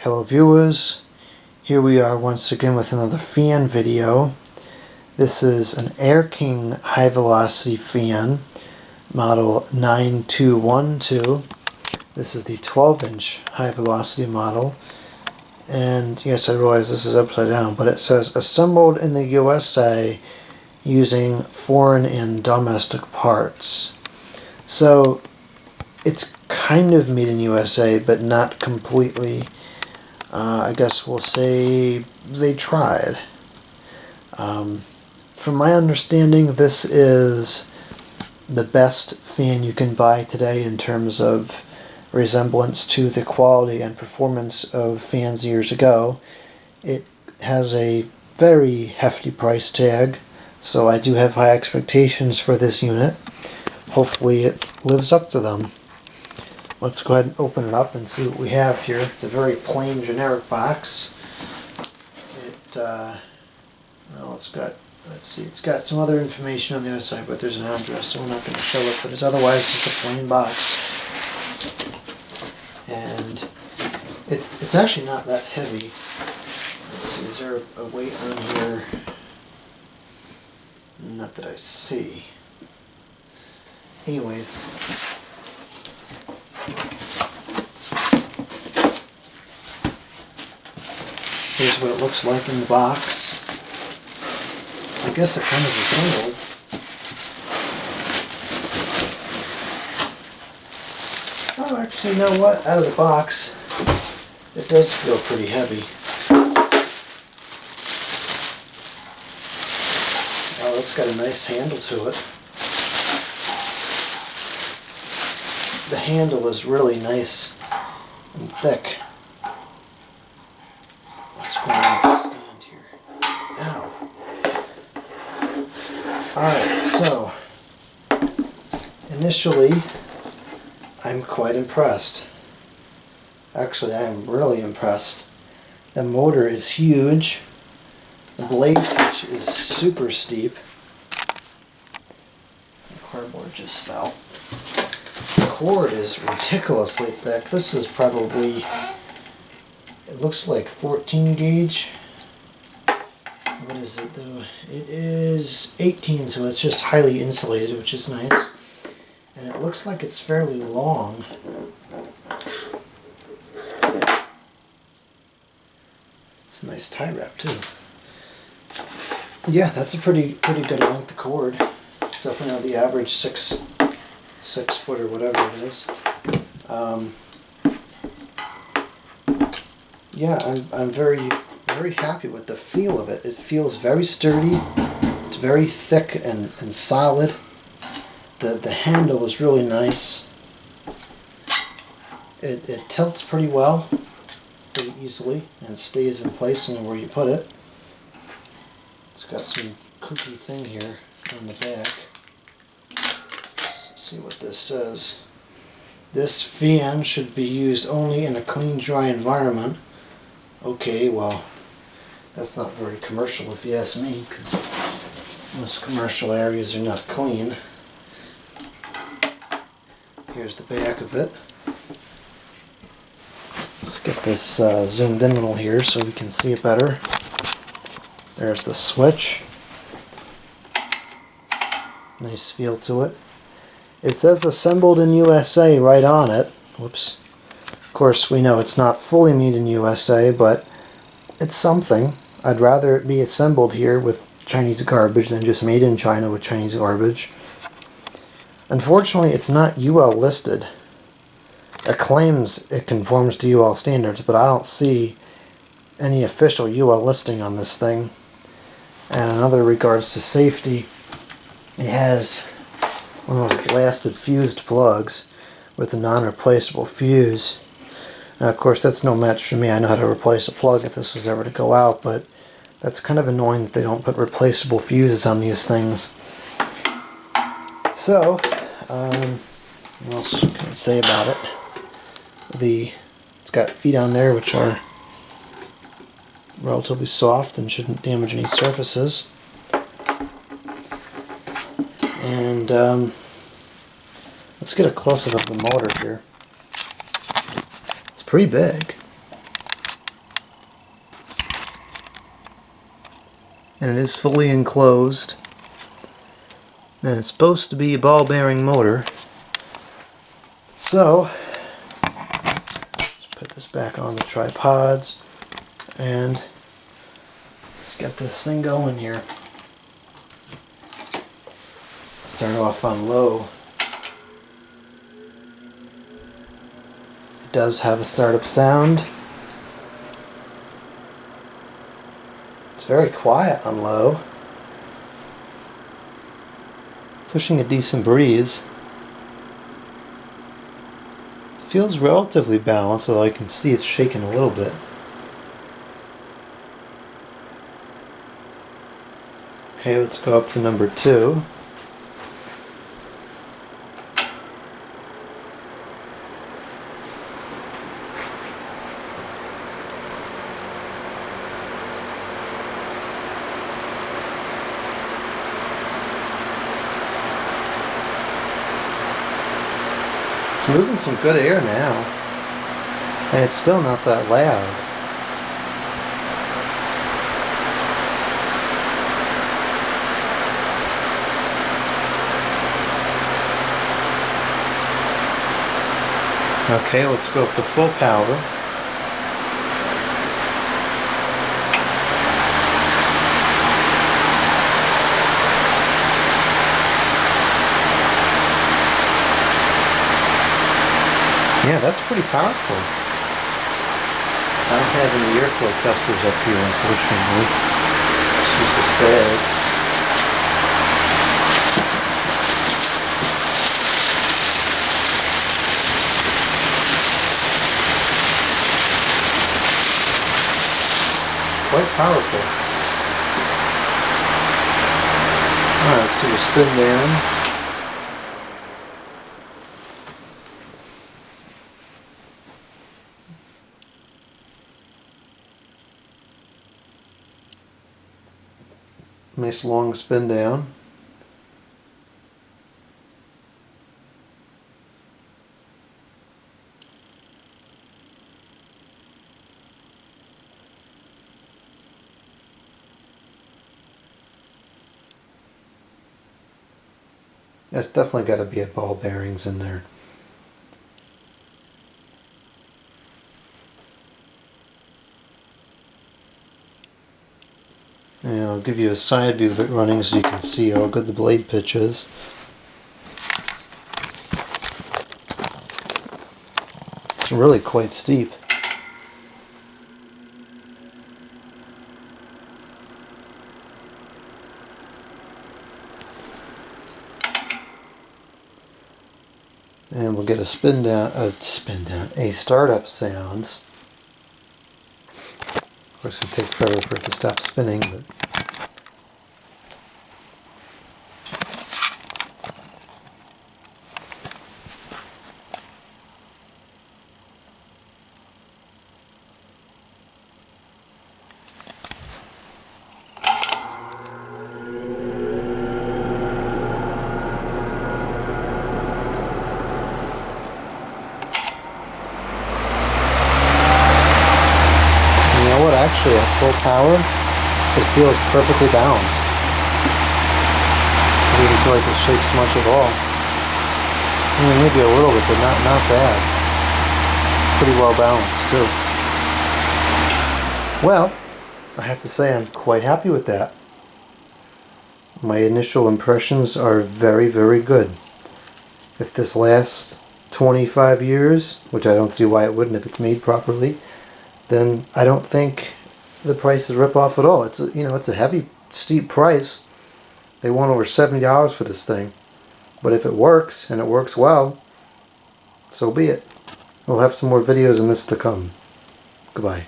Hello viewers, here we are once again with another fan video. This is an Air King high velocity fan, model 9212. This is the 12-inch high velocity model. And yes, I realize this is upside down, but it says assembled in the USA using foreign and domestic parts. So it's kind of made in USA, but not completely. I guess we'll say they tried. From my understanding, this is the best fan you can buy today in terms of resemblance to the quality and performance of fans years ago. It has a very hefty price tag, so I do have high expectations for this unit. Hopefully it lives up to them. Let's go ahead and open it up and see what we have here. It's a very plain, generic box. It's got some other information on the other side, but there's an address, so we're not going to show it. But otherwise, it's a plain box, and it's actually not that heavy. Let's see, is there a weight on here? Not that I see. Anyways. Here's what it looks like in the box. I guess it comes assembled. Oh, actually, you know what? Out of the box, it does feel pretty heavy. Oh, it's got a nice handle to it. The handle is really nice and thick. Let's go on the stand here. Ow. Alright, so initially I'm quite impressed. Actually, I am really impressed. The motor is huge. The blade pitch is super steep. The cardboard just fell. The cord is ridiculously thick. This is probably, it looks like 14 gauge. What is it though? It is 18, so it's just highly insulated, which is nice. And it looks like it's fairly long. It's a nice tie wrap too. Yeah, that's a pretty good length of cord. It's definitely not the average 6 foot or whatever it is. Yeah, I'm very happy with the feel of it. It feels very sturdy. It's very thick and solid. The handle is really nice. It tilts pretty well, pretty easily, and stays in place in where you put it. It's got some kooky thing here on the back. See what this says. This fan should be used only in a clean, dry environment. Okay, well, that's not very commercial if you ask me, because most commercial areas are not clean. Here's the back of it. Let's get this zoomed in a little here so we can see it better. There's the switch. Nice feel to it. It says assembled in USA right on it. Whoops. Of course, we know it's not fully made in USA, but it's something. I'd rather it be assembled here with Chinese garbage than just made in China with Chinese garbage. Unfortunately, it's not UL listed. It claims it conforms to UL standards, but I don't see any official UL listing on this thing. And in other regards to safety, it has one of those blasted fused plugs with a non-replaceable fuse. Now, of course, that's no match for me. I know how to replace a plug if this was ever to go out, but that's kind of annoying that they don't put replaceable fuses on these things. So, what else can I say about it? It's got feet on there which are relatively soft and shouldn't damage any surfaces. And let's get a close-up of the motor here. It's pretty big. and it is fully enclosed. And it's supposed to be a ball bearing motor. So, let's put this back on the tripods and let's get this thing going here. Start off on low. It does have a startup sound. It's very quiet on low. Pushing a decent breeze. Feels relatively balanced, although I can see it's shaking a little bit. Okay, let's go up to number 2. It's moving some good air now, and it's still not that loud. Okay, let's go up to full power. Yeah, that's pretty powerful. I don't have any airflow testers up here, unfortunately. Let's use this bag. Quite powerful. Alright, let's do a spin down. Nice long spin down. That's definitely got to be at ball bearings in there. And I'll give you a side view of it running so you can see how good the blade pitch is. It's really quite steep. And we'll get a a startup sound. Of course, it'll take forever for it to stop spinning, but actually at full power, it feels perfectly balanced. I don't even feel like it shakes much at all. I mean, maybe a little bit, but not bad. Pretty well balanced too. Well, I have to say I'm quite happy with that. My initial impressions are very, very good. If this lasts 25 years, which I don't see why it wouldn't if it's made properly, then I don't think the price is rip-off at all. It's a heavy, steep price. They want over $70 for this thing. But if it works, and it works well, so be it. We'll have some more videos on this to come. Goodbye.